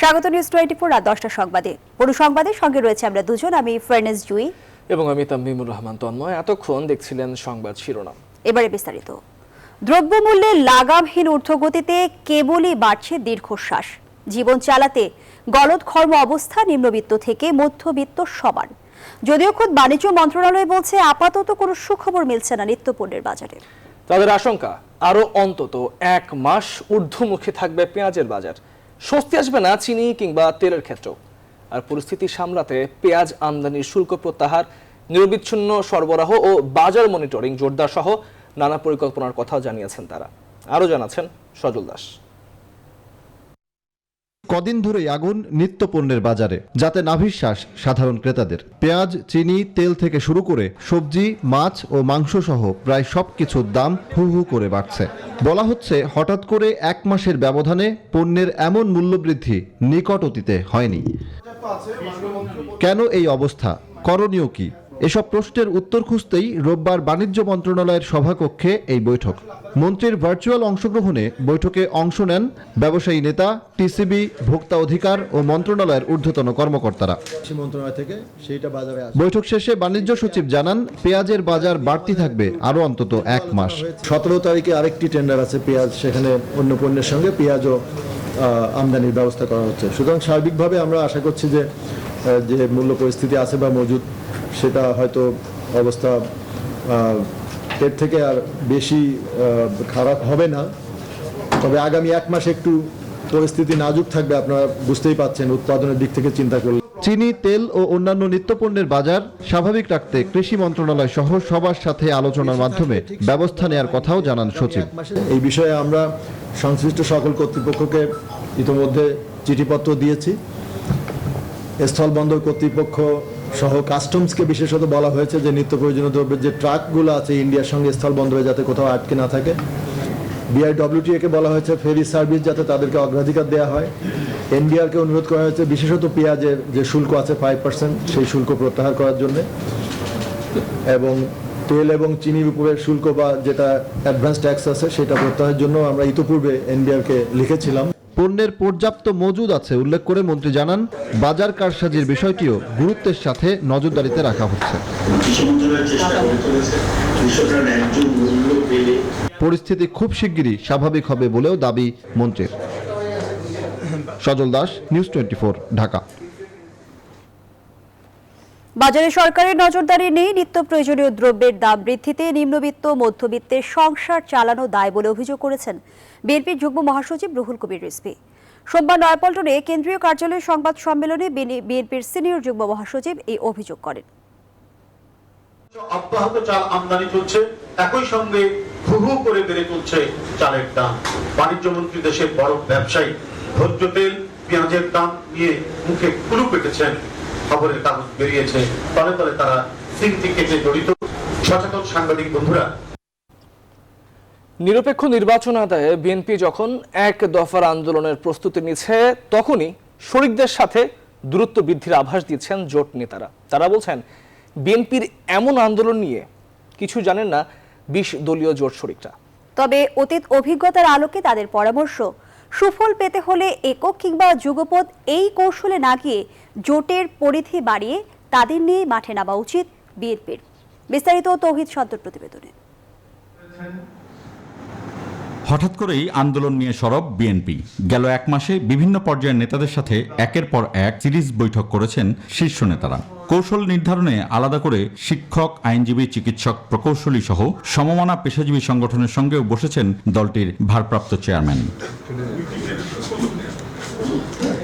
স্বাগত নিউজ 24 রাত 10টা সংবাদে। পুরো সংবাদের সঙ্গে রয়েছে আমরা দুজন, আমি ফারনেস জুই এবং আমি তামিমুর রহমান তন্ময়। এতক্ষণ দেখছিলেন সংবাদ শিরোনাম, এবারে বিস্তারিত। দ্রব্যমূল্যে লাগামহীন ঊর্ধ্বগতিতে কেবলই বাড়ছে দীর্ঘশ্বাস। জীবন চালাতে গলদঘর্ম অবস্থা নিম্নবিত্ত থেকে মধ্যবিত্ত সবার। যদিও খোদ বাণিজ্য মন্ত্রণালয় বলছে আপাতত কোনো সুখবর মিলছে না নিত্যপণ্যের বাজারে। তাদের আশঙ্কা আরো অন্তত 1 মাস ঊর্ধ্বমুখী থাকবে পেঁয়াজের বাজার। স্বস্তি আসবে না চিনি কিংবা তেলের ক্ষেত্রেও। আর পরিস্থিতি সামলাতে পেঁয়াজ আমদানির শুল্ক প্রত্যাহার, নিরবিচ্ছিন্ন সরবরাহ ও বাজার মনিটরিং জোরদার সহ নানা পরিকল্পনার কথাও জানিয়েছেন তারা। আরো জানাচ্ছেন সজল দাস। কদিন ধরেই আগুন নিত্যপণ্যের বাজারে, যাতে নাভিশ্বাস সাধারণ ক্রেতাদের। পেঁয়াজ, চিনি, তেল থেকে শুরু করে সবজি, মাছ ও মাংস সহ প্রায় সবকিছুর দাম হু হু করে বাড়ছে। বলা হচ্ছে হঠাৎ করে 1 মাসের ব্যবধানে পণ্যের এমন মূল্যবৃদ্ধি নিকট অতীতে হয়নি। কেন এই অবস্থা? করণীয় কি? এসব প্রশ্নের উত্তর খুঁজতেই রোববার বাণিজ্য মন্ত্রণালয়ের সভাকক্ষে এই বৈঠক। মন্ত্রীর ভার্চুয়াল অংশগ্রহণে বৈঠকে অংশ নেন ব্যবসায়ী নেতা, টিসিবি, ভোক্তা অধিকার ও মন্ত্রণালয়ের ঊর্ধ্বতন কর্মকর্তারা। বৈঠক শেষে বাণিজ্য সচিব জানান, পেঁয়াজের বাজার বাড়তি থাকবে আরও অন্তত 1 মাস। 17 তারিখে আরেকটি টেন্ডার আছে পেঁয়াজ, সেখানে অন্য পণ্যের সঙ্গে পেঁয়াজও আমদানির ব্যবস্থা করা হচ্ছে। সুতরাং সার্বিকভাবে আমরা আশা করছি যে মূল্য পরিস্থিতি আছে বা মজুদ, সেটা হয়তো অবস্থা এর থেকে আর বেশি খারাপ হবে না। তবে আগামী 1 মাস একটু পরিস্থিতি নাজুক থাকবে, আপনারা বুঝতেই পাচ্ছেন উৎপাদনের দিক থেকে চিন্তা করলে। চিনি, তেল ও অন্যান্য নিত্যপণ্যের বাজার স্বাভাবিক রাখতে কৃষি মন্ত্রণালয় সহ সবার সাথে আলোচনার মাধ্যমে ব্যবস্থা নেওয়ার কথাও জানান সচিব। এই বিষয়ে আমরা সংশ্লিষ্ট সকল কর্তৃপক্ষকে ইতিমধ্যে চিঠিপত্র দিয়েছি। স্থলবন্দর কর্তৃপক্ষ সহ কাস্টমসকে বিশেষত বলা হয়েছে যে নিত্য প্রয়োজনীয় দ্রব্যের যে ট্রাকগুলো আছে ইন্ডিয়ার সঙ্গে স্থলবন্দরে যাতে কোথাও আটকে না থাকে। বিআইডব্লিউটিএ কে বলা হয়েছে ফেরি সার্ভিস যাতে তাদেরকে অগ্রাধিকার দেওয়া হয়। এনবিআরকে অনুরোধ করা হয়েছে বিশেষত পেঁয়াজের যে শুল্ক আছে 5%, সেই শুল্ক প্রত্যাহার করার জন্য, এবং তেল এবং চিনির উপরে শুল্ক বা যেটা অ্যাডভান্স ট্যাক্স আছে সেটা প্রত্যাহারের জন্য আমরা ইতিপূর্বে এনবিআরকে লিখেছিলাম। পণ্যের পর্যাপ্ত মজুদ আছে উল্লেখ করে মন্ত্রী জানান, বাজার কারসাজির বিষয়টিও গুরুত্বের সাথে নজরদারিতে রাখা হচ্ছে। পরিস্থিতি খুব শিগগিরই স্বাভাবিক হবে বলেও দাবি মন্ত্রীর। সজল দাস, নিউজ 24, ঢাকা। বাজারে সরকারের নজরদারি নেই নিত্য প্রয়োজনীয় দ্রব্যের দাম বৃদ্ধিতে নিম্নবিত্ত মধ্যবিত্তের সংসার চালানো দায় বলে অভিযোগ করেছেন বিএনপির যুগ্ম মহাসচিব রুহুল কবির রিজভী। সোমবার নয়াপল্টনে কেন্দ্রীয় কার্যালয়ের সংবাদ সম্মেলনে বিএনপির সিনিয়র যুগ্ম মহাসচিব এই অভিযোগ করেন। অব্যাহত চাল আমদানি চলছে, একই সঙ্গে হু হু করে বেড়ে চলছে চালের দাম। বাণিজ্য মন্ত্রী দেশের বড় ব্যবসায়ী ভোজ্য তেল, পেঁয়াজের দাম নিয়ে মুখে কুলু পেটেছেন। খবরের কাগজ বেরিয়েছে, তলে তলে তারা সিন্ডিকেটে জড়িত। সচেতন সাংবাদিক বন্ধুরা, নিরপেক্ষ নির্বাচন আদায়ে বিএনপি যখন 1 দফার আন্দোলনের প্রস্তুতি নিচ্ছে, তখনই শরিকদের সাথে দূরত্ব বৃদ্ধির আভাস দিচ্ছেন জোট নেতারা। তারা বলছেন, বিএনপির এমন আন্দোলন নিয়ে কিছু জানেন না 20 দলীয় জোট শরিকরা। তবে অতীত অভিজ্ঞতার আলোকে তাদের পরামর্শ, সুফল পেতে হলে একক কিংবা যুগপৎ এই কৌশলে না গিয়ে জোটের পরিধি বাড়িয়ে তাদের নিয়ে মাঠে নামা উচিত বিএনপির। বিস্তারিত তৌহিদ সন্তর প্রতিবেদনে। হঠাৎ করেই আন্দোলন নিয়ে সরব বিএনপি। গেল 1 মাসে বিভিন্ন পর্যায়ের নেতাদের সাথে একের পর এক সিরিজ বৈঠক করেছেন শীর্ষ নেতারা। কৌশল নির্ধারণে আলাদা করে শিক্ষক, আইনজীবী, চিকিৎসক, প্রকৌশলী সহ সমমনা পেশাজীবী সংগঠনের সঙ্গেও বসেছেন দলটির ভারপ্রাপ্ত চেয়ারম্যান।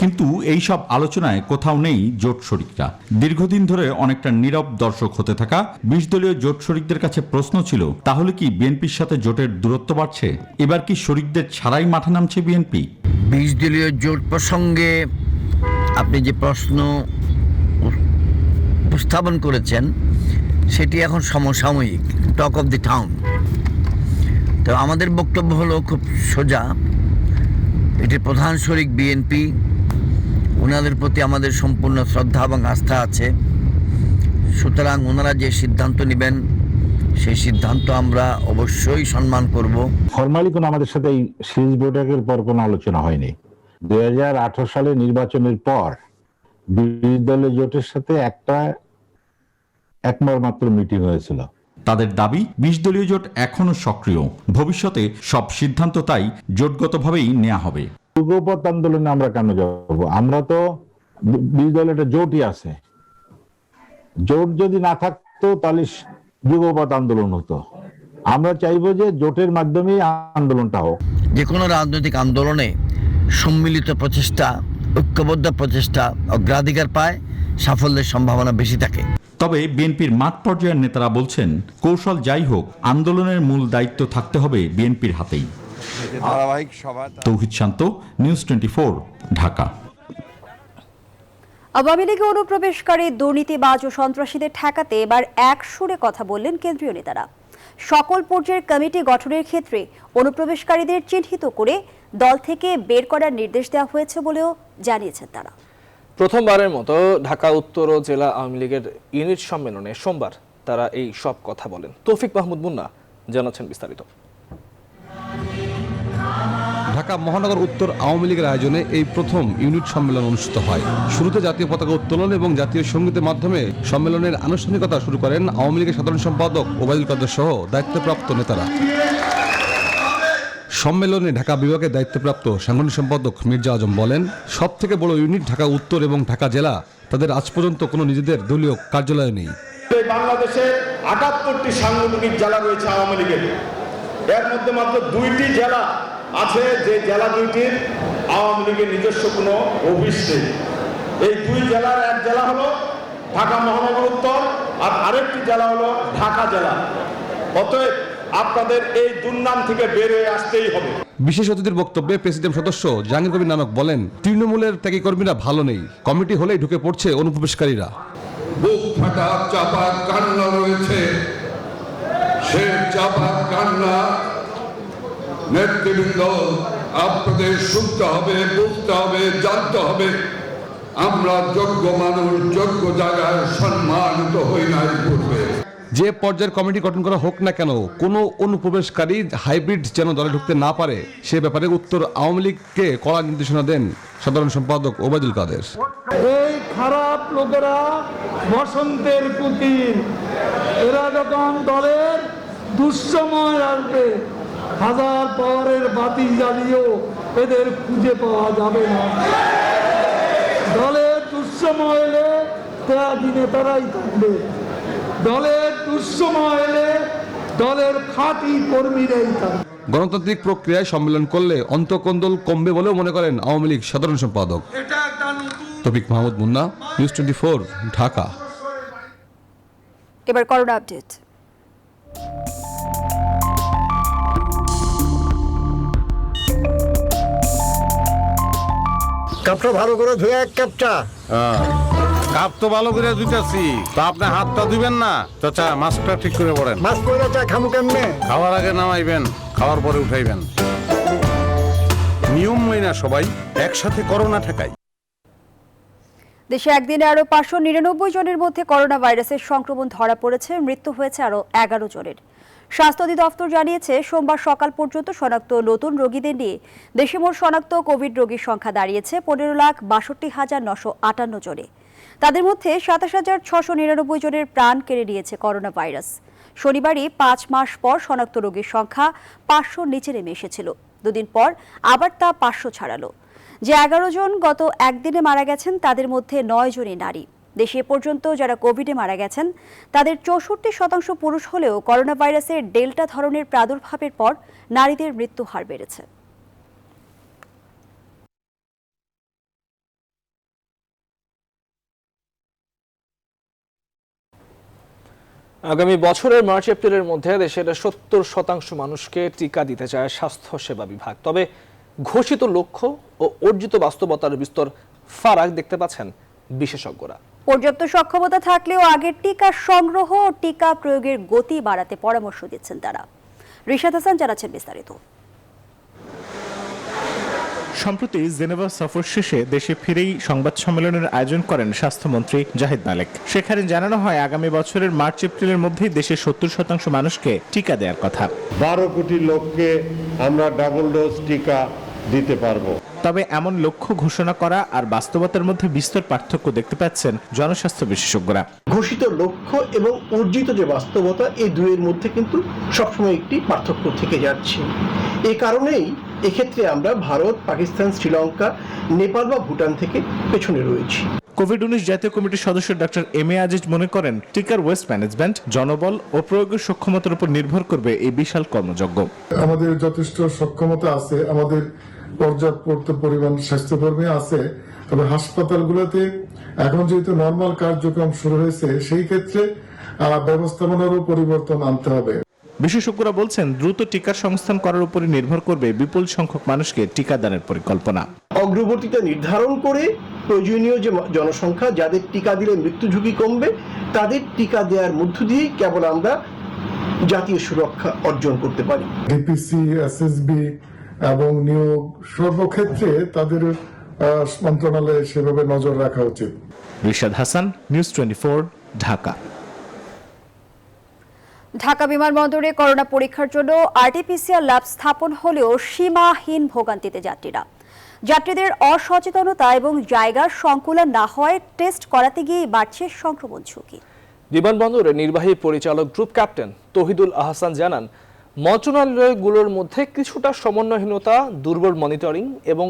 কিন্তু এই সব আলোচনায় কোথাও নেই জোট শরিকরা। দীর্ঘদিন ধরে অনেকটা নীরব দর্শক হতে থাকা 20 দলীয় জোট শরিকদের কাছে প্রশ্ন ছিল, তাহলে কি বিএনপির সাথে জোটের দূরত্ব বাড়ছে? এবার কি শরিকদের ছাড়াই মাঠে নামছে বিএনপি? 20 দলীয় জোট প্রসঙ্গে আপনি যে প্রশ্ন উপস্থাপন করেছেন সেটি এখন সমসাময়িক, টক অফ দি টাউন। তো আমাদের বক্তব্য হলো খুব সোজা, এটির প্রধান শরিক বিএনপি, ওনাদের প্রতি আমাদের সম্পূর্ণ শ্রদ্ধা এবং আস্থা আছে। সুতরাং ওনারা যে সিদ্ধান্ত নেবেন সেই সিদ্ধান্ত আমরা অবশ্যই সম্মান করব। ফরমালি কোনো আমাদের সাথে এই সিরিজ বৈঠকের পর কোনো আলোচনা হয়নি। 2018 সালে নির্বাচনের পর বিরোধী দলের জোটের সাথে একবার মাত্র মিটিং হয়েছিল। তাদের দাবি 20 দলীয় জোট এখনো সক্রিয়, ভবিষ্যতে সব সিদ্ধান্ত তাই জোটগতভাবেই নেওয়া হবে। যুগপৎ আন্দোলনে আমরা কেন যাব? আমরা তো 20 দলের একটা জোটই আছে। জোট যদি না থাকতো তাহলে যুগপৎ আন্দোলন হতো। আমরা চাইবো যে জোটের মাধ্যমেই আন্দোলনটা হোক। যে কোনো রাজনৈতিক আন্দোলনে সম্মিলিত প্রচেষ্টা, ঐক্যবদ্ধ প্রচেষ্টা অগ্রাধিকার পায়, সাফল্যের সম্ভাবনা বেশি থাকে। তবে বিএনপির মাঠ পর্যায়ের নেতারা বলছেন, কৌশল যাই হোক, আন্দোলনের মূল দায়িত্ব থাকতে হবে বিএনপির হাতেই। তৌহিদ শান্ত, নিউজ 24, ঢাকা। আওয়ামী লীগে অনুপ্রবেশকারী দুর্নীতিবাজ ও সন্ত্রাসীদের ঠেকাতে এবার এক সুরে কথা বললেন কেন্দ্রীয় নেতারা। সকল পর্যায়ের কমিটি গঠনের ক্ষেত্রে অনুপ্রবেশকারীদের চিহ্নিত করে দল থেকে বের করার নির্দেশ দেওয়া হয়েছে বলেও জানিয়েছেন তারা। প্রথমবারের মতো ঢাকা উত্তর জেলা আওয়ামী লীগের ইউনিট সম্মেলনে সোমবার তারা এই সব কথা বলেন। তৌফিক মাহমুদ মুন্না জানাচ্ছেন বিস্তারিত। ঢাকা মহানগর উত্তর আওয়ামী লীগের আয়োজনে এই প্রথম ইউনিট সম্মেলন অনুষ্ঠিত হয়। শুরুতে জাতীয় পতাকা উত্তোলন এবং জাতীয় সঙ্গীতের মাধ্যমে সম্মেলনের আনুষ্ঠানিকতা শুরু করেন আওয়ামী লীগের সাধারণ সম্পাদক ওবায়দুল কাদের সহ দায়িত্বপ্রাপ্ত নেতারা। সম্মেলনে ঢাকা বিভাগের দায়িত্বপ্রাপ্ত সাংগঠনিক সম্পাদক মির্জা আজম বলেন, সব থেকে বড় ইউনিট ঢাকা উত্তর এবং ঢাকা জেলা, তাদের আজ পর্যন্ত কোনো নিজেদের দলীয় কার্যালয় নেই। বাংলাদেশে 78টি সাংগঠনিক জেলা রয়েছে আওয়ামী লীগের, এর মধ্যে মাত্র 2টি জেলা আছে যে জেলা দুইটির আওয়ামী লীগের নিজস্ব কোনো অফিস নেই। এই 2 জেলার এক জেলা হলো ঢাকা মহানগর উত্তর, আর আরেকটি জেলা হলো ঢাকা জেলা। অতএব আপনাদের এই দুর্নাম থেকে বের হয়ে আসতেই হবে। বিশেষ অতিথির বক্তব্যে প্রেসিডিয়াম সদস্য জাহাঙ্গীর কবির নানক বলেন, তৃণমূলের ত্যাগী কর্মীরা ভালো নেই, কমিটি হলেই ঢুকে পড়ছে অনুপ্রবেশকারীরা। বুক ফাটা চাপা কান্না রয়েছে, সে চাপা কান্না নেতৃবৃন্দ আপনাদের শুনতে হবে, বুঝতে হবে, জানতে হবে। আমরা যোগ্য মানুষ, যোগ্য জায়গায় সম্মানিত হই নাই পূর্বে। যে পর্যায়ের কমিটি গঠন করা হোক না কেন, কোনো অনুপ্রবেশকারী হাইব্রিড যেন দলে ঢুকতে না পারে, সে ব্যাপারে উত্তর আওয়ামী লীগকে কড়া নির্দেশনা দেন সাধারণ সম্পাদক ওবায়দুল কাদের। এই খারাপ লোকেরা বসন্তের কুকিল, এরা যখন দলের দুঃসময় আসবে, হাজার পাওয়ারের বাতি জ্বালিয়েও এদের খুঁজে পাওয়া যাবে না। দলের দুঃসময় এলে ত্যাগী নেতারাই থাকবে, দলের দুঃসময় এলে দলের খাঁটি কর্মীরাই থাকবে। গণতান্ত্রিক প্রক্রিয়ায় সম্মেলন করলে অন্তঃকন্দল কমবে বলেও মনে করেন আওয়ামী লীগ সাধারণ সম্পাদক। তৌফিক মাহমুদ মুন্না, নিউজ 24, ঢাকা। এবার করোনা আপডেট। কাপটা ভালো করে ধুয়ে এক কাপটা। কাপ তো ভালো করে ধুইতেছি, তো আপনি হাতটা ধুবেন না? চাচা মাছটা ঠিক করে পড়েন। মাছ পয়লা চা খামু কেমনে? খাওয়ার আগে নামাইবেন, খাওয়ার পরে উঠাইবেন। নিয়ম মেনে সবাই একসাথে করোনা ঠেকাই। দেশে একদিনে আরো 599 জনের মধ্যে করোনা ভাইরাসের সংক্রমণ ধরা পড়েছে, মৃত্যু হয়েছে আরো 11 জনের। স্বাস্থ্য অধিদপ্তর জানিয়েছে, সোমবার সকাল পর্যন্ত শনাক্ত নতুন রোগীদের নিয়ে দেশে মোট শনাক্ত কোভিড রোগীর সংখ্যা দাঁড়িয়েছে 15,62,958 জনে। তাদের মধ্যে 27,699 জনের প্রাণ কেড়ে নিয়েছে করোনা ভাইরাস। শনিবারই 5 মাস পর শনাক্ত রোগীর সংখ্যা 500 নিচে নেমে এসেছিল। দুদিন পর আবার তা 500 ছাড়ালো। যে 11 জন গত একদিনে মারা গেছেন, তাদের মধ্যে 9 জনই নারী। দেশে পর্যন্ত যারা কোভিডে মারা গেছেন তাদের 64% পুরুষ হলেও করোনা ভাইরাসের ডেল্টা ধরনের প্রাদুর্ভাবের পর নারীদের মৃত্যু হার বেড়েছে। আগামী বছরের মার্চ এপ্রিলের মধ্যে দেশের 70% মানুষকে টিকা দিতে চায় স্বাস্থ্য সেবা বিভাগ। তবে ঘোষিত লক্ষ্য ও অর্জিত বাস্তবতার বিস্তর ফারাক দেখতে পাচ্ছেন বিশেষজ্ঞরা। পর্যাপ্ত সক্ষমতা থাকলেও আগের টিকা সংগ্রহ ও টিকা প্রয়োগের গতি বাড়াতে পরামর্শ দিচ্ছেন তারা। রিশাদ হাসান জানাচ্ছেন বিস্তারিত। সম্প্রতি জেনেভা সফর শেষে দেশে ফিরেই সংবাদ সম্মেলনের আয়োজন করেন স্বাস্থ্যমন্ত্রী জাহিদ মালেক। সেখানে জানানো হয়, আগামী বছরের মার্চ এপ্রিলের মধ্যেই দেশের 70% মানুষকে টিকা দেওয়ার কথা। 12 কোটি লোককে আমরা ডাবল ডোজ টিকা দিতে পারবো। তবে এমন লক্ষ্য ঘোষণা করা আর বাস্তবতার মধ্যে বিস্তর পার্থক্য দেখতে পাচ্ছেন জনস্বাস্থ্য বিশেষজ্ঞরা। ঘোষিত লক্ষ্য এবং অর্জিত যে বাস্তবতা, এই দুয়ের মধ্যে কিন্তু সবসময় একটি পার্থক্য থেকে যাচ্ছে। এই কারণেই এক্ষেত্রে আমরা ভারত, পাকিস্তান, শ্রীলঙ্কা, নেপাল বা ভুটান থেকে পেছনে রয়েছি। কোভিড-19 জাতীয় কমিটির সদস্য ডক্টর এম এ আজিজ মনে করেন, টিকার ওয়েস্ট ম্যানেজমেন্ট, জনবল ও প্রয়োগের সক্ষমতার উপর নির্ভর করবে এই বিশাল কর্মযজ্ঞ। আমাদের যথেষ্ট সক্ষমতা আছে, আমাদের পর্যাপ্ত পরিমাণ স্বাস্থ্যকর্মী আছে, তবে হাসপাতালগুলোতে এখন যেহেতু নর্মাল কার্যক্রম শুরু হয়েছে, সেই ক্ষেত্রে ব্যবস্থাপনারও পরিবর্তন আনতে হবে। বিশেষজ্ঞরা বলছেন, দ্রুত টিকার সংস্থান করার উপর নির্ভর করবে বিপুল সংখ্যক মানুষকে টিকাদানের পরিকল্পনা। অগ্রবর্তীতে নির্ধারণ করে প্রয়োজনীয় যে জনসংখ্যা, যাদের টিকা দিলে মৃত্যু ঝুঁকি কমবে, তাদের টিকা দেওয়ার মধ্য দিয়েই কেবল আমরা জাতীয় সুরক্ষা অর্জন করতে পারি। ডিপিসি, এসএসবি এবং নিয়োগ সর্বক্ষেত্রে তাদের মন্ত্রণালয়ে সেভাবে নজর রাখা উচিত। রিশাদ হাসান, নিউজ 24, ঢাকা। ঢাকা বিমানবন্দরে করোনা পরীক্ষার জন্য আরটিপিসিআর ল্যাব স্থাপন হলেও সীমাহীন ভোগান্তিতে যাত্রীদের অসচেতনতা এবং জায়গার সংকুলন না হওয়ায় টেস্ট করাতে গিয়ে বাড়ছে সংক্রমণ ঝুঁকি। বিমানবন্দরের নির্বাহী পরিচালক গ্রুপ ক্যাপ্টেন তহিদুল আহসান জানান, মন্ত্রণালয়গুলোর মধ্যে কিছুটা সমন্বয়হীনতা, দুর্বল মনিটরিং এবং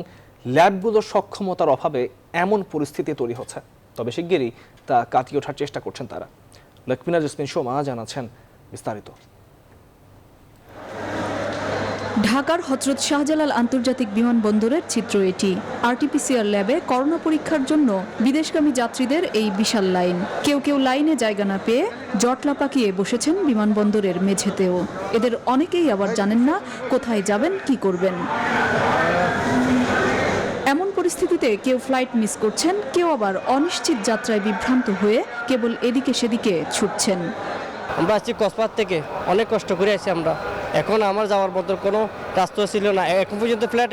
ল্যাবগুলোর সক্ষমতার অভাবে এমন পরিস্থিতি তৈরি হচ্ছে। তবে শিগগিরই তা কাটিয়ে ওঠার চেষ্টা করছেন তারা। লক্ষ্মীনা জসমিন সোমা জানাচ্ছেন বিস্তারিত। ঢাকার হযরত শাহজালাল আন্তর্জাতিক বিমানবন্দরের চিত্র এটি। আরটিপিসিআর ল্যাবে করোনা পরীক্ষার জন্য বিদেশগামী যাত্রীদের এই বিশাল লাইন। কেউ লাইনে জায়গা না পেয়ে জটলা পাকিয়ে বসেছেন বিমানবন্দরের মেঝেতেও। এদের অনেকেই আবার জানেন না কোথায় যাবেন, কি করবেন। এমন পরিস্থিতিতে কেউ ফ্লাইট মিস করছেন, কেউ আবার অনিশ্চিত যাত্রায় বিভ্রান্ত হয়ে কেবল এদিকে সেদিকে ছুটছেন। আমরা আসছি কক্সবাজার থেকে, অনেক কষ্ট করে আসছি আমরা। এখন আমার যাওয়ার মতো কোনো রাস্তা ছিল না। এখন পর্যন্ত ফ্ল্যাট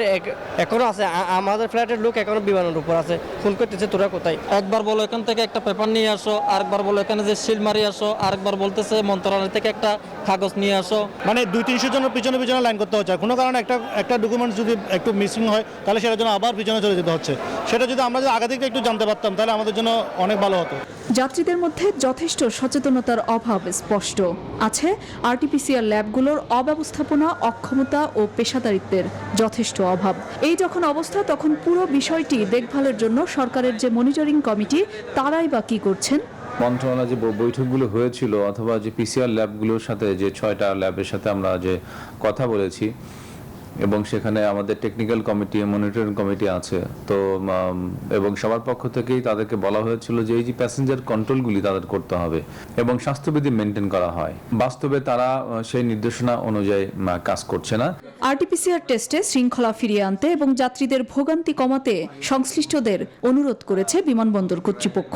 এখনো আছে, আমাদের ফ্ল্যাটের লোক এখনো বিমানের উপর আছে, ফোন করতেছে তোরা কোথায়। একবার বলো এখান থেকে একটা পেপার নিয়ে আসো, আরেকবার বলো এখানে যে সিল মারি আসো, আরেকবার বলতেছে মন্ত্রণালয় থেকে একটা কাগজ নিয়ে আসো। মানে 200-300 জনের পিছনে লাইন করতে হচ্ছে। কোনো কারণে একটা ডকুমেন্টস যদি একটু মিসিং হয়, তাহলে সেটার জন্য আবার পিছনে চলে যেতে হচ্ছে। সেটা যদি আমরা আগে থেকে একটু জানতে পারতাম, তাহলে আমাদের জন্য অনেক ভালো হতো। যাত্রীদের মধ্যে যথেষ্ট সচেতনতার অভাব স্পষ্ট। আছে আরটিপিসিআর ল্যাবগুলোর অব্যবস্থাপনা, অক্ষমতা ও পেশাদারিত্বের যথেষ্ট অভাব। এই যখন অবস্থা, তখন পুরো বিষয়টি দেখভালের জন্য সরকারের যে মনিটরিং কমিটি, তারাই বা কি করছেন? মন্ত্রণালয়ে যে বৈঠকগুলো হয়েছিল অথবা যে পিসিআর ল্যাবগুলোর সাথে, যে 6টা ল্যাবের সাথে আমরা যে কথা বলেছি, এবং সেখানে আমাদের টেকনিক্যাল কমিটি, মনিটরিং কমিটি আছে তো, এবং সবার পক্ষ থেকেই তাদেরকে বলা হয়েছিল যে এই যে প্যাসেঞ্জার কন্ট্রোলগুলি তাদের করতে হবে এবং স্বাস্থ্যবিধি মেনটেন করা হয়। বাস্তবে তারা সেই নির্দেশনা অনুযায়ী কাজ করছে না। আরটিপিসিআর টেস্টে শৃঙ্খলা ফিরিয়ে আনতে এবং যাত্রীদের ভোগান্তি কমাতে সংশ্লিষ্টদের অনুরোধ করেছে বিমানবন্দর কর্তৃপক্ষ।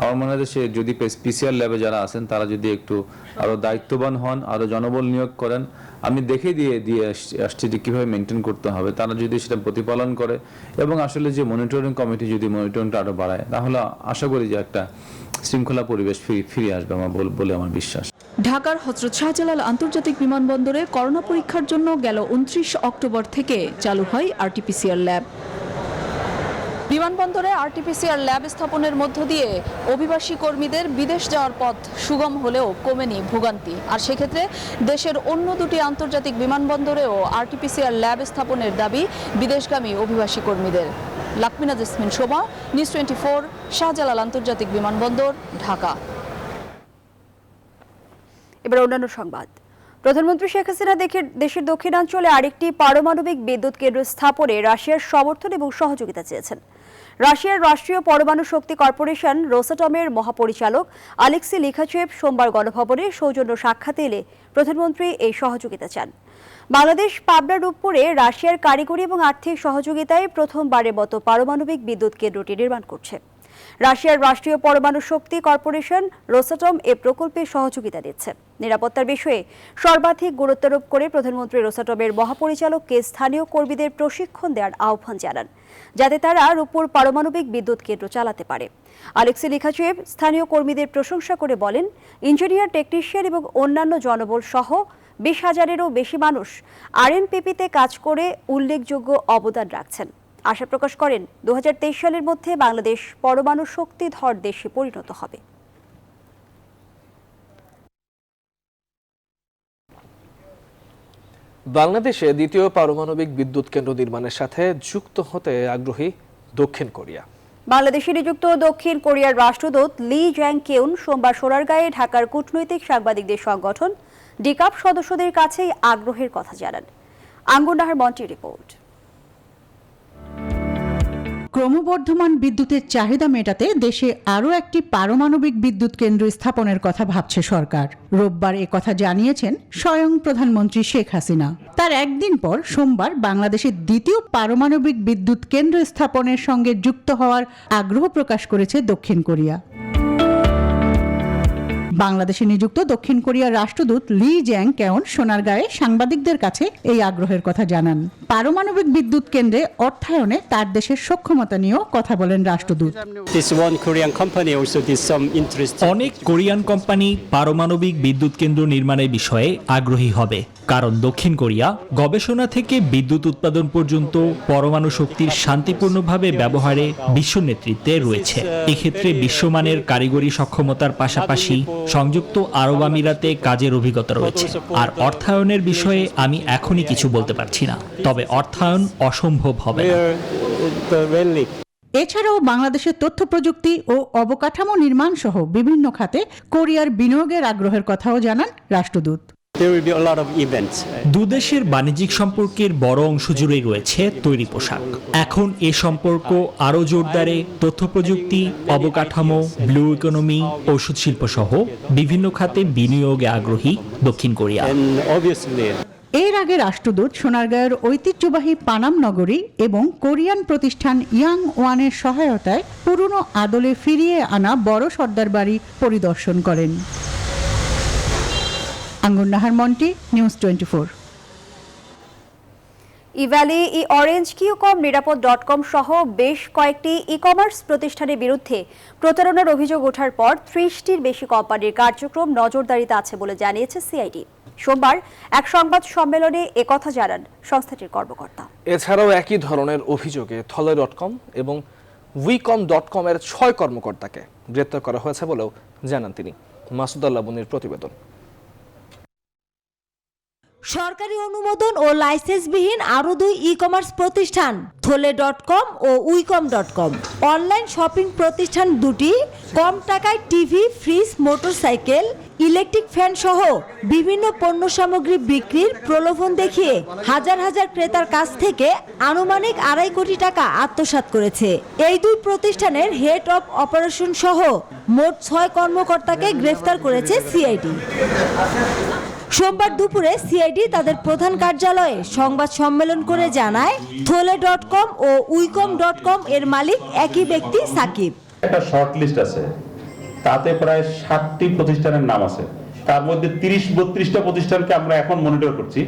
আমার মনে হয় যে যদি পিসিআর ল্যাবে যারা আছেন তারা যদি একটু আরো দায়িত্ববান হন, আরো জনবল নিয়োগ করেন, আমি দেখে দিয়ে আসছি যে কিভাবে মেনটেন করতে হবে, তারা যদি সেটা প্রতিপালন করে এবং আসলে যে মনিটরিং কমিটি যদি মনিটরিংটা আরো বাড়ায়, তাহলে আশা করি যে একটা শৃঙ্খলা পরিবেশ ফিরে আসবে বলে আমার বিশ্বাস। ঢাকার হযরত শাহজালাল আন্তর্জাতিক বিমানবন্দরে করোনা পরীক্ষার জন্য গেল 29 অক্টোবর থেকে চালু হয় আরটিপিসিআর ল্যাব। বিমানবন্দরে আরটিপিসিআর ল্যাব স্থাপনের মধ্য দিয়ে অভিবাসী কর্মীদের বিদেশ যাওয়ার পথ সুগম হলেও কমেনি ভোগান্তি। আর সেক্ষেত্রে দেশের অন্য দুটি আন্তর্জাতিক বিমানবন্দরেও আরটিপিসিআর ল্যাব স্থাপনের দাবি বিদেশগামী অভিবাসী কর্মীদের। লক্ষ্মীনা জসমিন শোভা, নিউজ 24, শাহজালাল আন্তর্জাতিক বিমানবন্দর, ঢাকা। এবার অন্যান্য সংবাদ। প্রধানমন্ত্রী শেখ হাসিনা দেশের দক্ষিণাঞ্চলে আরেকটি পারমাণবিক বিদ্যুৎ কেন্দ্র স্থাপনে রাশিয়ার সমর্থন এবং সহযোগিতা চেয়েছেন। রাশিয়ার রাষ্ট্রীয় পরমাণু শক্তি কর্পোরেশন রোসাটমের মহাপরিচালক আলেক্সি লিখাচেভ সোমবার গণভবনে সৌজন্য সাক্ষাতে এলে প্রধানমন্ত্রী এই সহযোগিতা চান। বাংলাদেশ পাবনা রূপপুরে রাশিয়ার কারিগরি এবং আর্থিক সহযোগিতায় প্রথমবারের মতো পারমাণবিক বিদ্যুৎ কেন্দ্রটি নির্মাণ করছে। রাশিয়ার রাষ্ট্রীয় পরমাণু শক্তি কর্পোরেশন রোসাটম এ প্রকল্পে সহযোগিতা দিচ্ছে। নিরাপত্তার বিষয়ে সর্বাধিক গুরুত্বারোপ করে প্রধানমন্ত্রী রোসাটমের মহাপরিচালককে স্থানীয় কর্মীদের প্রশিক্ষণ দেওয়ার আহ্বান জানান, যাতে তারা রূপপুর পারমাণবিক বিদ্যুৎ কেন্দ্র চালাতে পারে। আলেক্সি লিখাচেভ স্থানীয় কর্মীদের প্রশংসা করে বলেন, ইঞ্জিনিয়ার, টেকনিশিয়ান এবং অন্যান্য জনবল সহ 20,000-এরও বেশি মানুষ আরএনপিপিতে কাজ করে উল্লেখযোগ্য অবদান রাখছেন। আশা প্রকাশ করেন 2023 সালের মধ্যে বাংলাদেশ পরমাণু শক্তিধর দেশে পরিণত হবে। বাংলাদেশে দ্বিতীয় পারমাণবিক বিদ্যুৎ কেন্দ্র নির্মাণের সাথে যুক্ত হতে আগ্রহী দক্ষিণ কোরিয়া। বাংলাদেশে নিযুক্ত দক্ষিণ কোরিয়ার রাষ্ট্রদূত লি জ্যাং কেউন সোমবার সোনারগাঁয়ে ঢাকার কূটনৈতিক সাংবাদিকদের সংগঠন ডিকাপ সদস্যদের কাছেই আগ্রহের কথা জানান। আঙ্গুর নাহার মন্টির রিপোর্ট। ক্রমবর্ধমান বিদ্যুতের চাহিদা মেটাতে দেশে আরও একটি পারমাণবিক বিদ্যুৎ কেন্দ্র স্থাপনের কথা ভাবছে সরকার। রোববার কথা জানিয়েছেন স্বয়ং প্রধানমন্ত্রী শেখ হাসিনা। তার একদিন পর সোমবার বাংলাদেশের দ্বিতীয় পারমাণবিক বিদ্যুৎ কেন্দ্র স্থাপনের সঙ্গে যুক্ত হওয়ার আগ্রহ প্রকাশ করেছে দক্ষিণ কোরিয়া। বাংলাদেশে নিযুক্ত দক্ষিণ কোরিয়ার রাষ্ট্রদূত লি জ্যাং কেউন সোনারগাঁয়ে সাংবাদিকদের কাছে এই আগ্রহের কথা জানান। পারমাণবিক বিদ্যুৎ কেন্দ্রে অর্থায়নে তার দেশের সক্ষমতা নিয়েও কথা বলেন রাষ্ট্রদূত। অনেক কোরিয়ান কোম্পানি পারমাণবিক বিদ্যুৎ কেন্দ্র নির্মাণের বিষয়ে আগ্রহী হবে, কারণ দক্ষিণ কোরিয়া গবেষণা থেকে বিদ্যুৎ উৎপাদন পর্যন্ত পরমাণু শক্তির শান্তিপূর্ণভাবে ব্যবহারে বিশ্ব নেতৃত্বে রয়েছে। এক্ষেত্রে বিশ্বমানের কারিগরি সক্ষমতার পাশাপাশি সংযুক্ত আরব আমিরাতে কাজের অভিজ্ঞতা রয়েছে। আর অর্থায়নের বিষয়ে আমি এখনই কিছু বলতে পারছি না, তবে অর্থায়ন অসম্ভব হবে না। এছাড়াও বাংলাদেশের তথ্য প্রযুক্তি ও অবকাঠামো নির্মাণ সহ বিভিন্ন খাতে কোরিয়ার বিনিয়োগের আগ্রহের কথাও জানান রাষ্ট্রদূত। দুদেশের বাণিজ্যিক সম্পর্কের বড় অংশ জুড়েই রয়েছে তৈরি পোশাক। এখন এ সম্পর্ক আরও জোরদারে তথ্য প্রযুক্তি, অবকাঠামো, ব্লু ইকোনমি, ঔষধ শিল্প সহ বিভিন্ন খাতে বিনিয়োগে আগ্রহী দক্ষিণ কোরিয়া। এর আগে রাষ্ট্রদূত সোনারগাঁয়ের ঐতিহ্যবাহী পানাম নগরী এবং কোরিয়ান প্রতিষ্ঠান ইয়াং ওয়ানের সহায়তায় পুরনো আদলে ফিরিয়ে আনা বড় সর্দার বাড়ি পরিদর্শন করেন। আঙ্গুর নাহার মন্টি, নিউজ 24। ইভ্যালি, অরেঞ্জ, কিউকম, নিরাপদ.com সহ বেশ কয়েকটি ই-কমার্স প্রতিষ্ঠানের বিরুদ্ধে প্রতারণার অভিযোগ ওঠার পর 30টির বেশি কোম্পানির কার্যক্রম নজরদারিতে আছে বলে জানিয়েছে সিআইডি। সোমবার এক সংবাদ সম্মেলনে একথা জানান সংস্থাটির কর্মকর্তা। এছাড়াও একই ধরনের অভিযোগে থলে.com এবং উইকম.com এর 6 কর্মকর্তাকে গ্রেপ্তার করা হয়েছে বলেও জানান তিনি। মাসুদ আল্লাহ বুনির প্রতিবেদন। সরকারি অনুমোদন ও লাইসেন্সবিহীন আরও 2 ই-কমার্স প্রতিষ্ঠান থলে.com ও উইকম.com অনলাইন শপিং প্রতিষ্ঠান দুটি কম টাকায় TV, fridge, motorcycle, electric fan সহ বিভিন্ন পণ্য সামগ্রী বিক্রির প্রলোভন দেখিয়ে হাজার হাজার ক্রেতার কাছ থেকে আনুমানিক 2.5 কোটি টাকা আত্মসাৎ করেছে। এই 2 প্রতিষ্ঠানের হেড অব অপারেশন সহ মোট 6 কর্মকর্তাকে গ্রেফতার করেছে সিআইডি। সোমবার দুপুরে সিআইডি তাদের প্রধান কার্যালয়ে সংবাদ সম্মেলন করে জানায় থলে.com ও উইকম.com এর মালিক একই ব্যক্তি সাকিব। একটা শর্ট লিস্ট আছে, তাতে প্রায় 60টি প্রতিষ্ঠানের নাম আছে। তার মধ্যে 30-32টা প্রতিষ্ঠানকে আমরা এখন মনিটর করছি।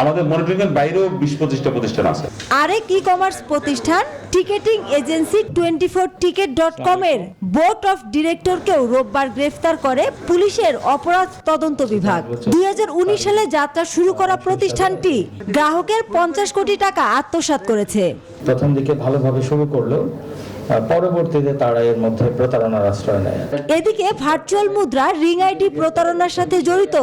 আমাদের মনিটরিং এর বাইরেও 20-25টা প্রতিষ্ঠান আছে। আরেক ই-কমার্স প্রতিষ্ঠান টিকেটিং এজেন্সি 24ticket.com এর বোর্ড অফ ডিরেক্টরকেও রোববার গ্রেফতার করে পুলিশের অপরাধ তদন্ত বিভাগ। 2019 সালে যাত্রা শুরু করা প্রতিষ্ঠানটি গ্রাহকের 50 কোটি টাকা আত্মসাৎ করেছে। প্রথম দিকে ভালোভাবে শুরু করলেও পরবর্তীতে তারা এর মধ্যে প্রতারণার আশ্রয় নেয়। এদিকে ভার্চুয়াল মুদ্রা রিং আইডি প্রতারণার সাথে জড়িত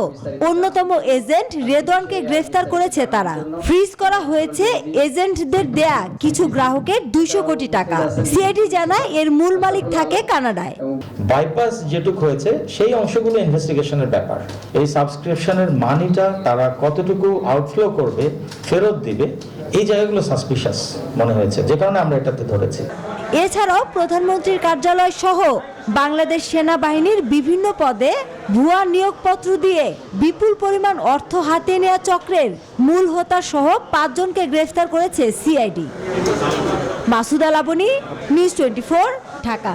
অন্যতম এজেন্ট রেদওয়ানকে গ্রেফতার করেছে তারা। ফ্রিজ করা হয়েছে এজেন্টদের দেয়া কিছু গ্রাহকের 200 কোটি টাকা। সিআইডি জানায় এর মূল মালিক থাকে কানাডায়। বাইপাস যেটুকু হয়েছে সেই অংশগুলো ইনভেস্টিগেশনের ব্যাপার। এই সাবস্ক্রিপশনের মানিটা তারা কতটুকু আউটফ্লো করবে, ফেরত দিবে, এই জায়গাগুলো সাসপিশাস মনে হয়েছে, যে কারণে আমরা এটাতে ধরেছি। এছাড়াও প্রধানমন্ত্রীর কার্যালয় সহ বাংলাদেশ সেনাবাহিনীর বিভিন্ন পদে ভুয়া নিয়োগপত্র দিয়ে বিপুল পরিমাণ অর্থ হাতে নেওয়া চক্রের মূল হোতা সহ 5 জনকে গ্রেফতার করেছে সিআইডি। মাসুদ আলাবনী, নিউজ 24, ঢাকা।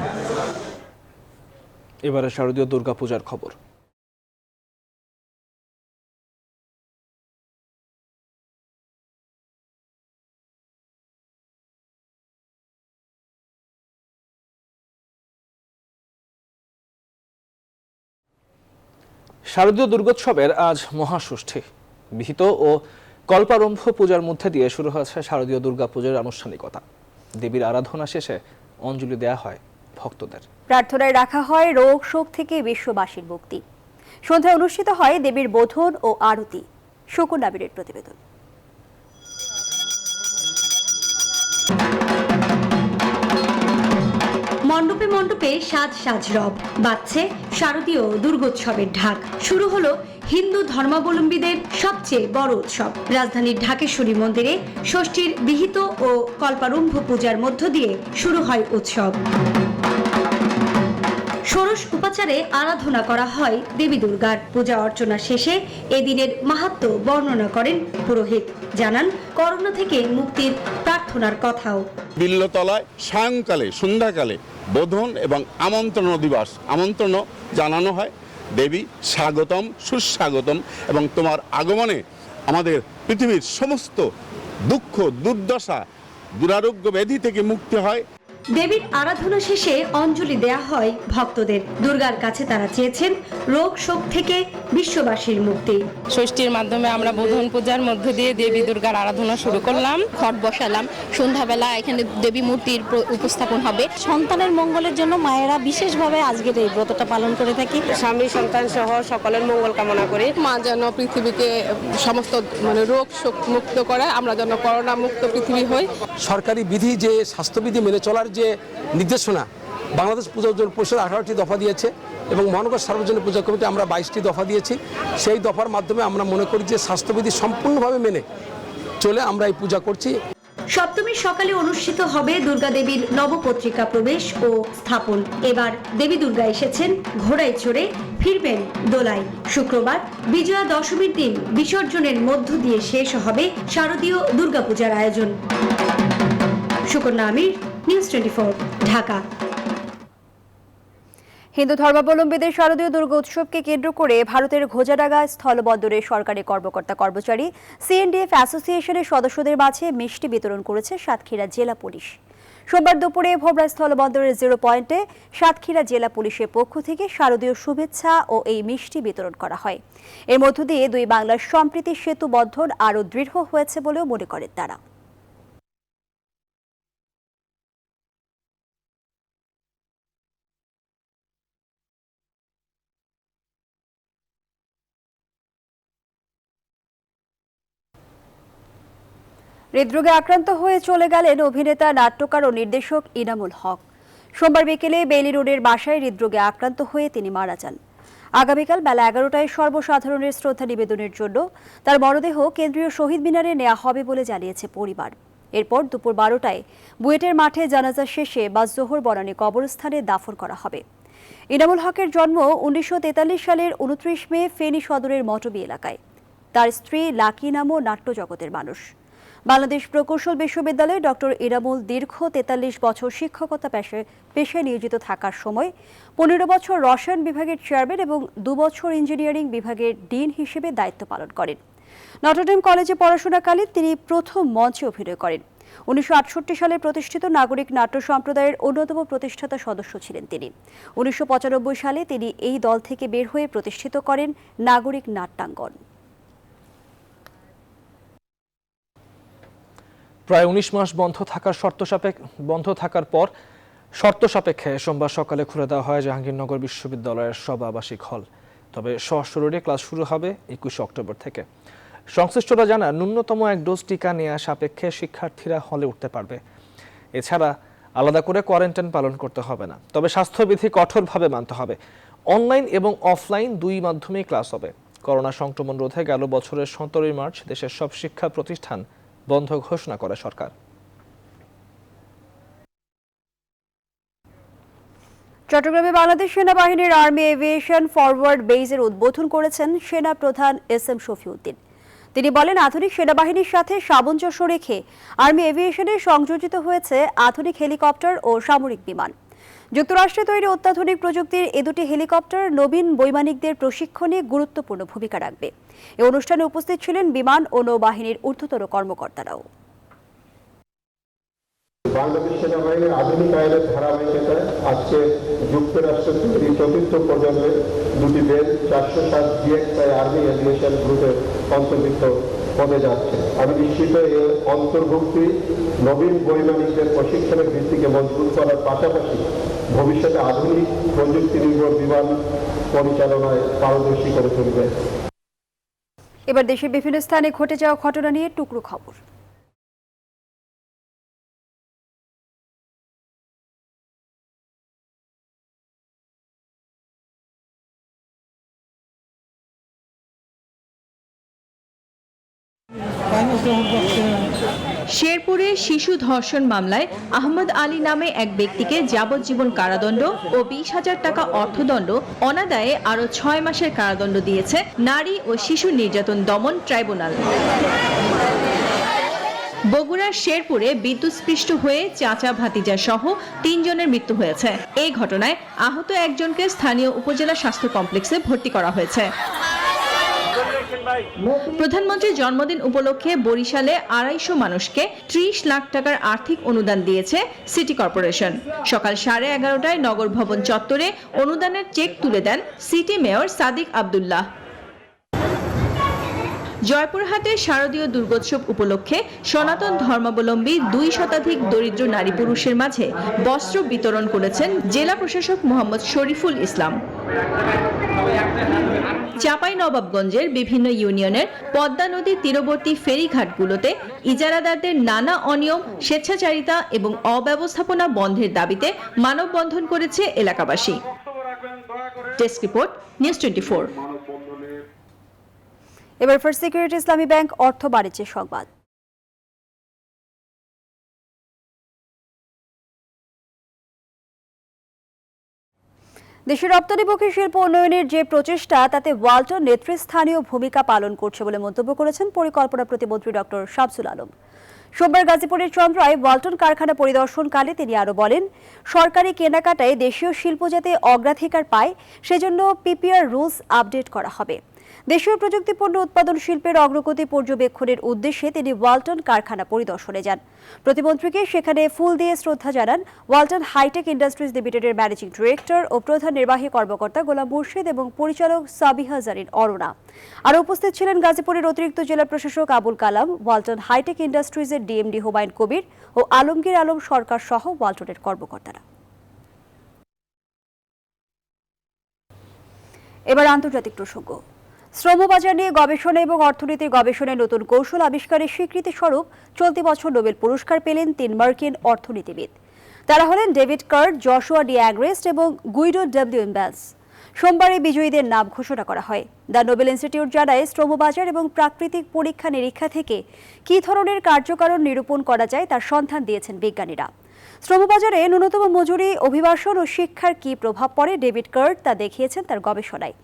এবারে শারদীয় দুর্গাপূজার খবর। শারদীয় দুর্গোৎসবের আজ মহাষষ্ঠী। বিহিত ও কল্পারম্ভ পূজার মধ্যে দিয়ে শুরু হয়েছে শারদীয় দুর্গাপূজার আনুষ্ঠানিকতা। দেবীর আরাধনা শেষে অঞ্জলি দেয়া হয় ভক্তদের। প্রার্থনায় রাখা হয় রোগ শোক থেকে বিশ্ববাসীর মুক্তি। সন্ধ্যায় অনুষ্ঠিত হয় দেবীর বোধন ও আরতি। শকুন নাবিরের প্রতিবেদন। মণ্ডপে মণ্ডপে সাজ সাজ রব বাজছে শারদীয় দুর্গোৎসবের ঢাক। শুরু হলো হিন্দু ধর্মাবলম্বীদের সবচেয়ে বড় উৎসব। রাজধানীর ঢাকেশ্বরী মন্দিরে ষষ্ঠীর বিহিত ও কল্পারম্ভ পূজার মধ্য দিয়ে শুরু হয় উৎসব। ষোড়শ উপাচারে আরাধনা করা হয় দেবী দুর্গার। পূজা অর্চনা শেষে এদিনের মাহাত্ম্য বর্ণনা করেন পুরোহিত। জানান করোনা থেকে মুক্তির প্রার্থনার কথাও। বিল্লতলায় সায়ংকালে সন্ধ্যাকালে বোধন এবং আমন্ত্রণ দিবস আমন্ত্রণ জানানো হয়, দেবী স্বাগতম সুস্বাগতম, এবং তোমার আগমনে আমাদের পৃথিবীর সমস্ত দুঃখ দুর্দশা দুরারোগ্য ব্যাধি থেকে মুক্তি হয়। দেবীর আরাধনা শেষে অঞ্জলি দেয়া হয় ভক্তদের। দুর্গার কাছে তারা চেয়েছেন রোগ শোক থেকে বিশ্ববাসীর মুক্তি। ষষ্ঠীর মাধ্যমে আমরা বোধন পূজার মধ্য দিয়ে দেবী দুর্গার আরাধনা শুরু করলাম। ঘট বসালাম, সন্ধ্যাবেলা এখানে দেবী মূর্তির উপস্থাপন হবে। সন্তানের মঙ্গলের জন্য মায়েরা বিশেষভাবে আজকের এই ব্রতটা পালন করে থাকি। স্বামী সন্তান সহ সকলের মঙ্গল কামনা করি। মা যেন পৃথিবীকে সমস্ত রোগ শোক মুক্ত করে, আমরা যেন করোনা মুক্ত পৃথিবী হই। সরকারি বিধি যে স্বাস্থ্যবিধি মেনে চলার যে নির্দেশনা বাংলাদেশ পূজা পরিষদ 18টি দফা দিয়েছে এবং মহানগর সার্বজনীন পূজা কমিটি আমরা 22টি দফা দিয়েছি। সেই দফার মাধ্যমে আমরা মনে করি যে স্বাস্থ্যবিধি সম্পূর্ণভাবে মেনে চলে আমরা এই পূজা করছি। সপ্তমীর সকালে অনুষ্ঠিত হবে দুর্গা দেবীর নবপত্রিকা প্রবেশ ও স্থাপন। এবার দেবী দুর্গা এসেছেন ঘোড়ায় চড়ে, ফিরবেন দোলায়। শুক্রবার বিজয়া দশমীর দিন বিসর্জনের মধ্য দিয়ে শেষ হবে শারদীয় দুর্গাপূজার আয়োজন। সুকন্যা আমির, নিউজ 24, ঢাকা। হিন্দু ধর্মাবলম্বীদের শারদীয় দুর্গা উৎসবকে কেন্দ্র করে ভারতের ঘোজাডাঙ্গা স্থলবন্দরে সরকারি কর্মকর্তা কর্মচারী সিএনডিএফ অ্যাসোসিয়েশনের সদস্যদের মাঝে মিষ্টি বিতরণ করেছে সাতক্ষীরা জেলা পুলিশ। সোমবার দুপুরে ভোমরা স্থলবন্দরের 0 পয়েন্টে সাতক্ষীরা জেলা পুলিশের পক্ষ থেকে শারদীয় শুভেচ্ছা ও এই মিষ্টি বিতরণ করা হয়। এর মধ্য দিয়ে দুই বাংলার সম্প্রীতি সেতু বন্ধন আরও দৃঢ় হয়েছে বলেও মনে করেন তারা। হৃদরোগে আক্রান্ত হয়ে চলে গেলেন অভিনেতা, নাট্যকার ও নির্দেশক ইনামুল হক। সোমবার বিকেলে বেইলি রোডের বাসায় হৃদরোগে আক্রান্ত হয়ে তিনি মারা যান। আগামীকাল বেলা 11টায় সর্বসাধারণের শ্রদ্ধা নিবেদনের জন্য তার মরদেহ কেন্দ্রীয় শহীদ মিনারে নেওয়া হবে বলে জানিয়েছে পরিবার। এরপর দুপুর 12টায় বুয়েটের মাঠে জানাজা শেষে বাসজোহর বনানী কবরস্থানে দাফন করা হবে। ইনামুল হকের জন্ম 1943 সালের 29 মে ফেনী সদরের মটবি এলাকায়। তার স্ত্রী লাকি নামও নাট্য জগতের মানুষ। বাংলাদেশ প্রকৌশল বিশ্ববিদ্যালয়ে ডক্টর ইনামুল দীর্ঘ 43 বছর শিক্ষকতা পেশায় নিয়োজিত থাকার সময় 15 বছর রসায়ন বিভাগের চেয়ারম্যান এবং 2 বছর ইঞ্জিনিয়ারিং বিভাগের ডিন হিসেবে দায়িত্ব পালন করেন। নটরডেম কলেজে পড়াশোনাকালীন তিনি প্রথম মঞ্চে অভিনয় করেন। 1968 সালে প্রতিষ্ঠিত নাগরিক নাট্য সম্প্রদায়ের অন্যতম প্রতিষ্ঠাতা সদস্য ছিলেন তিনি। 1995 সালে তিনি এই দল থেকে বের হয়ে প্রতিষ্ঠিত করেন নাগরিক নাট্যাঙ্গন। প্রায় 19 মাস বন্ধ থাকার পর শর্ত সাপেক্ষে সোমবার সকালে খুলে দেওয়া হয় জাহাঙ্গীরনগর বিশ্ববিদ্যালয়ের সব আবাসিক হল। তবে সশরীরে ক্লাস শুরু হবে 21 অক্টোবর থেকে। সংশ্লিষ্টরা জানান, ন্যূনতম 1 ডোজ টিকা নেওয়া সাপেক্ষে শিক্ষার্থীরা হলে উঠতে পারবে। এছাড়া আলাদা করে কোয়ারেন্টাইন পালন করতে হবে না। তবে স্বাস্থ্যবিধি কঠোরভাবে মানতে হবে। অনলাইন এবং অফলাইন দুই মাধ্যমেই ক্লাস হবে। করোনা সংক্রমণ রোধে গেল বছরের 17 মার্চ দেশের সব শিক্ষা প্রতিষ্ঠান বন্ধ ঘোষণা করে সরকার। চট্টগ্রামে বাংলাদেশ সেনাবাহিনীর আর্মি এভিয়েশন ফরওয়ার্ড বেজের উদ্বোধন করেছেন সেনা প্রধান SM শফিউদ্দিন। তিনি বলেন, আধুনিক সেনাবাহিনীর সাথে সামঞ্জস্য রেখে আর্মি এভিয়েশনে সংযোজিত হয়েছে আধুনিক হেলিকপ্টার ও সামরিক বিমান। যুক্তরাষ্ট্রে তৈরি অত্যাধুনিক প্রযুক্তির এ দুটি হেলিকপ্টার নবীন বৈমানিকদের প্রশিক্ষণে গুরুত্বপূর্ণ ভূমিকা রাখবে। এই অনুষ্ঠানে উপস্থিত ছিলেন বিমান ও নৌবাহিনীর ঊর্ধ্বতন কর্মকর্তারাও। বাংলাদেশ সেনাবাহিনীর আধুনিকায়নের ধারাবাহিকতায় আজকে যুক্তরাষ্ট্র তৈরি চতুর্থ প্রজন্মের দুটি বেল 407 GXI আর্মি এভিয়েশন গ্রুপের অন্তর্ভুক্ত হতে যাচ্ছে। আমি নিশ্চিত এর অন্তর্ভুক্তি নবীন বৈমানিকদের প্রশিক্ষণের ভিত্তিকে মজবুত করার পাশাপাশি ভবিষ্যতে আধুনিক প্রযুক্তি নির্ভর বিমান পরিচালনায় পারদর্শী করে তুলবে। এবার দেশের বিভিন্ন স্থানে ঘটে যাওয়া ঘটনা নিয়ে টুকরো খবর। শেরপুরে শিশু ধর্ষণ মামলায় আহমদ আলী নামে এক ব্যক্তিকে যাবজ্জীবন কারাদণ্ড ও 20,000 টাকা অর্থদণ্ড, অনাদায়ে আরও 6 মাসের কারাদণ্ড দিয়েছে নারী ও শিশু নির্যাতন দমন ট্রাইব্যুনাল। বগুড়ার শেরপুরে বিদ্যুৎস্পৃষ্ট হয়ে চাচা ভাতিজা সহ 3 জনের মৃত্যু হয়েছে। এই ঘটনায় আহত একজনকে স্থানীয় উপজেলা স্বাস্থ্য কমপ্লেক্সে ভর্তি করা হয়েছে। প্রধানমন্ত্রীর জন্মদিন উপলক্ষে বরিশালে 250 মানুষকে 30 লাখ টাকার আর্থিক অনুদান দিয়েছে সিটি কর্পোরেশন। সকাল 11:30টায় নগর ভবন চত্বরে অনুদানের চেক তুলে দেন সিটি মেয়র সাদিক আব্দুল্লাহ। জয়পুরহাটে শারদীয় দুর্গোৎসব উপলক্ষে সনাতন ধর্মাবলম্বী 2 শতাধিক দরিদ্র নারী পুরুষের মাঝে বস্ত্র বিতরণ করেছেন জেলা প্রশাসক মোহাম্মদ শরীফুল ইসলাম। চাঁপাইনবাবগঞ্জের বিভিন্ন ইউনিয়নের পদ্মা নদীর তীরবর্তী ফেরিঘাটগুলোতে ইজারাদারদের নানা অনিয়ম, স্বেচ্ছাচারিতা এবং অব্যবস্থাপনা বন্ধের দাবিতে মানববন্ধন করেছে এলাকাবাসী। Desk report, news 24। এবার ফার্স্ট সিকিউরিটি ইসলামী ব্যাংক অর্থ বাণিজ্যের সংবাদ। দেশের রপ্তানিমুখী শিল্প উন্নয়নের যে প্রচেষ্টা, তাতে ওয়ালটন নেতৃস্থানীয় ভূমিকা পালন করছে বলে মন্তব্য করেছেন পরিকল্পনা প্রতিমন্ত্রী ডক্টর শামসুল আলম। সোমবার গাজীপুরের চন্দ্রায় ওয়ালটন কারখানা পরিদর্শনকালে তিনি আরও বলেন, সরকারি কেনাকাটায় দেশীয় শিল্প যাতে অগ্রাধিকার পায় সেজন্য পিপিআর রুলস আপডেট করা হবে। দেশীয় প্রযুক্তিপণ্য উৎপাদন শিল্পের অগ্রগতি পর্যবেক্ষণের উদ্দেশ্যে তিনি ওয়ালটন কারখানা পরিদর্শনে যান। প্রতিমন্ত্রীকে সেখানে ফুল দিয়ে শ্রদ্ধা জানান ওয়ালটন হাইটেক ইন্ডাস্ট্রিজ লিমিটেডের ম্যানেজিং ডিরেক্টর ও প্রধান নির্বাহী কর্মকর্তা গোলাম মুর্শিদ এবং পরিচালক সাবিহা জারিন অরুণা। আর উপস্থিত ছিলেন গাজীপুরের অতিরিক্ত জেলা প্রশাসক আবুল কালাম, ওয়ালটন হাইটেক ইন্ডাস্ট্রিজের ডিএমডি হুমায়ুন কবির ও আলমগীর আলম সরকার সহ ওয়ালটনের কর্মকর্তারা। এবার আন্তর্জাতিক প্রসঙ্গ। শ্রমবাজার নিয়ে গবেষণা এবং অর্থনীতির গবেষণায় নতুন কৌশল আবিষ্কারের স্বীকৃতি স্বরূপ চলতি বছর নোবেল পুরস্কার পেলেন 3 মার্কিন অর্থনীতিবিদ। তারা হলেন ডেভিড কার্ট, জশুয়া ডি অ্যাগ্রেস্ট এবং গুইডো ডব্লিউ ইম্বালস। সোমবার এই বিজয়ীদের নাম ঘোষণা করা হয়। দ্য নোবেল ইনস্টিটিউট জানায়, শ্রমবাজার এবং প্রাকৃতিক পরীক্ষা নিরীক্ষা থেকে কী ধরনের কার্যকারণ নিরূপণ করা যায় তার সন্ধান দিয়েছেন বিজ্ঞানীরা। শ্রমবাজারে ন্যূনতম মজুরি, অভিবাসন ও শিক্ষার কী প্রভাব পড়ে ডেভিড কার্ট তা দেখিয়েছেন তার গবেষণায়।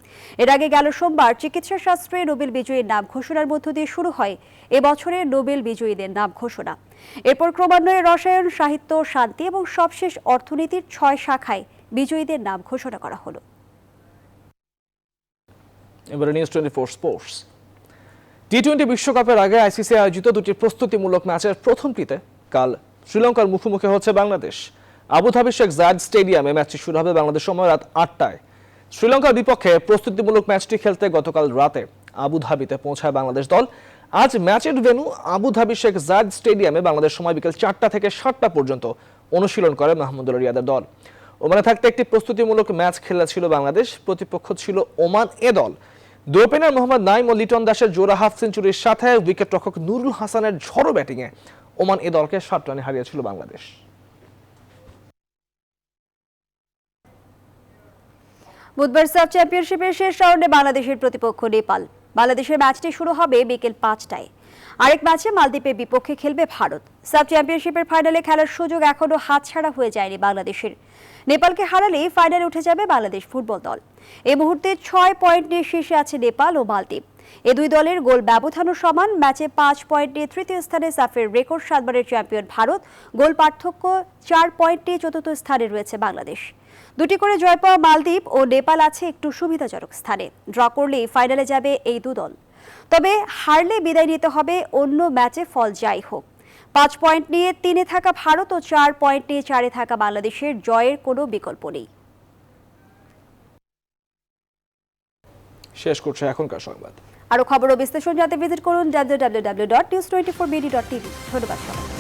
এর আগে গেল সোমবার চিকিৎসা শাস্ত্রে নোবেল বিজয়ীর নাম ঘোষণার মধ্য দিয়ে শুরু হয় এবছরের নোবেল বিজয়ীদের নাম ঘোষণা। এরপর ক্রমান্বয়ে রসায়ন, সাহিত্য, শান্তি এবং সবশেষ অর্থনীতির 6 শাখায় বিজয়ীদের নাম ঘোষণা করা হলো। এবারে নিউজ 24 স্পোর্টস। টি-20 বিশ্বকাপের আগে আইসিসি আয়োজিত 2টি প্রস্তুতিমূলক ম্যাচের প্রথমটিতে কাল শ্রীলঙ্কার মুখোমুখি হচ্ছে বাংলাদেশ। আবুধাবির শেখ জায়েদ স্টেডিয়ামে ম্যাচটি শুরু হবে বাংলাদেশ সময় রাত 8টায়। শ্রীলঙ্কার বিপক্ষে প্রস্তুতিমূলক ম্যাচটি খেলতে গতকাল রাতে আবুধাবিতে পৌঁছায় বাংলাদেশ দল। আজ ম্যাচের ভেন্যু আবুধাবির শেখ জায়েদ স্টেডিয়ামে বাংলাদেশ সময় বিকেল 4টা থেকে 7টা পর্যন্ত অনুশীলন করে মাহমুদুল্লাহ রিয়াদের দল। ওমানে থাকতে একটি প্রস্তুতিমূলক ম্যাচ খেলেছিল বাংলাদেশ। প্রতিপক্ষ ছিল ওমান এ দল। দুই ওপেনার মোহাম্মদ নাইম ও লিটন দাসের জোড়া হাফ সেঞ্চুরির সাথে উইকেটরক্ষক নুরুল হাসানের ঝড়ো ব্যাটিংয়ে ওমান এ দলকে 7 রানে হারিয়েছিল বাংলাদেশ। বুধবার সাব চ্যাম্পিয়নশিপের শেষ রাউন্ডে বাংলাদেশের প্রতিপক্ষ নেপাল। বাংলাদেশের ম্যাচটি শুরু হবে বিকেল 5টায়। আরেক ম্যাচে মালদ্বীপের বিপক্ষে খেলবে ভারত। সাব চ্যাম্পিয়নশিপের ফাইনালে খেলার সুযোগ এখনো হাতছাড়া হয়ে যায়নি বাংলাদেশের। নেপালকে হারালেই ফাইনালে উঠে যাবে বাংলাদেশ ফুটবল দল। এই মুহূর্তে 6 পয়েন্ট নিয়ে শীর্ষে আছে নেপাল ও মালদ্বীপ। এই দুই দলের গোল ব্যবধানও সমান। ম্যাচে 5 পয়েন্ট নিয়ে তৃতীয় স্থানে সাফের রেকর্ড 7বারের চ্যাম্পিয়ন ভারত। গোল পার্থক্য 4 পয়েন্ট নিয়ে চতুর্থ স্থানে রয়েছে বাংলাদেশ। 2টি করে জয় পাওয়া মালদ্বীপ ও নেপাল আছে একটু সুবিধাজনক স্থানে। ড্র করলেই ফাইনালে যাবে এই দু দল। তবে হারলে বিদায় নিতে হবে অন্য ম্যাচে ফল যাই হোক। 5 পয়েন্ট নিয়ে 3-এ থাকা ভারত ও 4 পয়েন্ট নিয়ে 4-এ থাকা বাংলাদেশের জয়ের কোনো বিকল্প নেই। শেষ করছে এখনকার সংবাদ। আরও খবর ও বিশ্লেষণ জানতে ভিজিট করুন www.news24bd.tv। ধন্যবাদ সবাই।